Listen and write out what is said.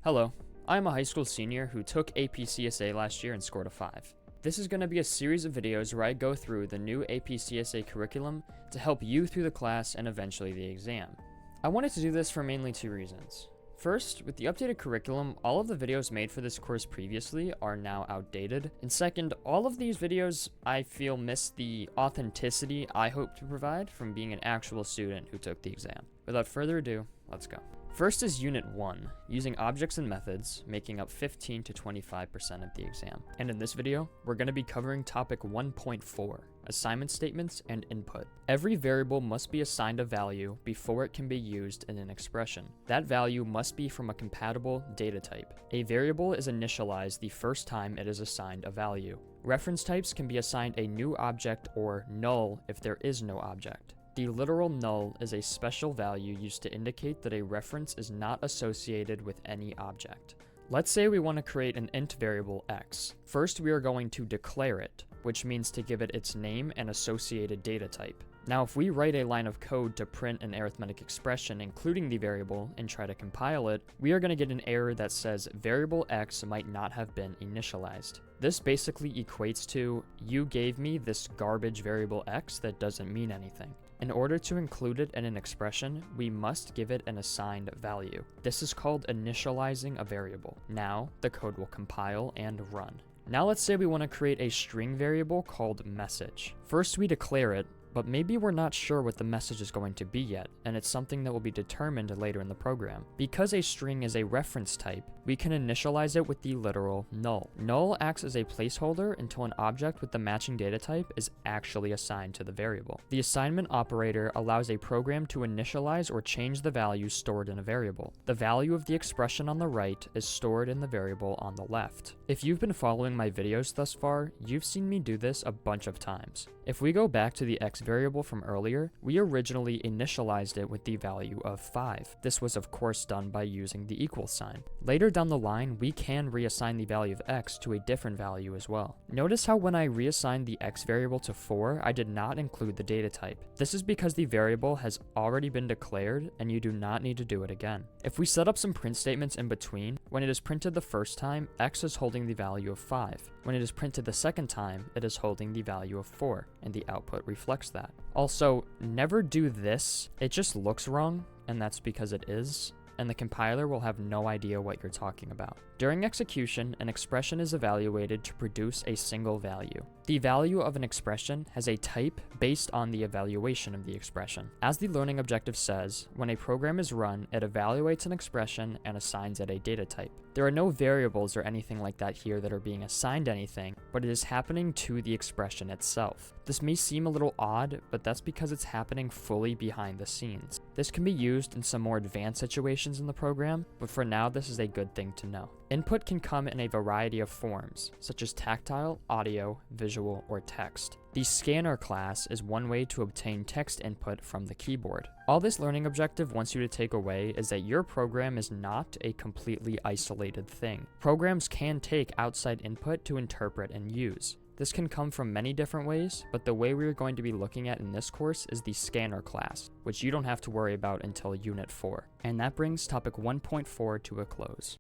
Hello, I'm a high school senior who took AP-CSA last year and scored a 5. This is going to be a series of videos where I go through the new AP-CSA curriculum to help you through the class and eventually the exam. I wanted to do this for mainly two reasons. First, with the updated curriculum, all of the videos made for this course previously are now outdated. And second, all of these videos I feel miss the authenticity I hope to provide from being an actual student who took the exam. Without further ado, let's go. First is Unit 1, using objects and methods, making up 15 to 25% of the exam. And in this video, we're going to be covering topic 1.4, assignment statements and input. Every variable must be assigned a value before it can be used in an expression. That value must be from a compatible data type. A variable is initialized the first time it is assigned a value. Reference types can be assigned a new object or null if there is no object. The literal null is a special value used to indicate that a reference is not associated with any object. Let's say we want to create an int variable x. First, we are going to declare it, which means to give it its name and associated data type. Now, if we write a line of code to print an arithmetic expression including the variable and try to compile it, we are going to get an error that says variable x might not have been initialized. This basically equates to, you gave me this garbage variable x that doesn't mean anything. In order to include it in an expression, we must give it an assigned value. This is called initializing a variable. Now, the code will compile and run. Now let's say we want to create a string variable called message. First we declare it, but maybe we're not sure what the message is going to be yet, and it's something that will be determined later in the program. Because a string is a reference type, we can initialize it with the literal null. Null acts as a placeholder until an object with the matching data type is actually assigned to the variable. The assignment operator allows a program to initialize or change the value stored in a variable. The value of the expression on the right is stored in the variable on the left. If you've been following my videos thus far, you've seen me do this a bunch of times. If we go back to the x variable from earlier, we originally initialized it with the value of 5. This was of course done by using the equal sign. Later down the line, we can reassign the value of x to a different value as well. Notice how when I reassigned the x variable to 4, I did not include the data type. This is because the variable has already been declared and you do not need to do it again. If we set up some print statements in between, when it is printed the first time, x is holding the value of 5. When it is printed the second time, it is holding the value of 4, and the output reflects that. Also, never do this. It just looks wrong, and that's because it is, and the compiler will have no idea what you're talking about. During execution, an expression is evaluated to produce a single value. The value of an expression has a type based on the evaluation of the expression. As the learning objective says, when a program is run, it evaluates an expression and assigns it a data type. There are no variables or anything like that here that are being assigned anything, but it is happening to the expression itself. This may seem a little odd, but that's because it's happening fully behind the scenes. This can be used in some more advanced situations in the program, but for now this is a good thing to know. Input can come in a variety of forms, such as tactile, audio, visual, or text. The scanner class is one way to obtain text input from the keyboard. All this learning objective wants you to take away is that your program is not a completely isolated thing. Programs can take outside input to interpret and use. This can come from many different ways, but the way we're going to be looking at in this course is the scanner class, which you don't have to worry about until Unit 4. And that brings topic 1.4 to a close.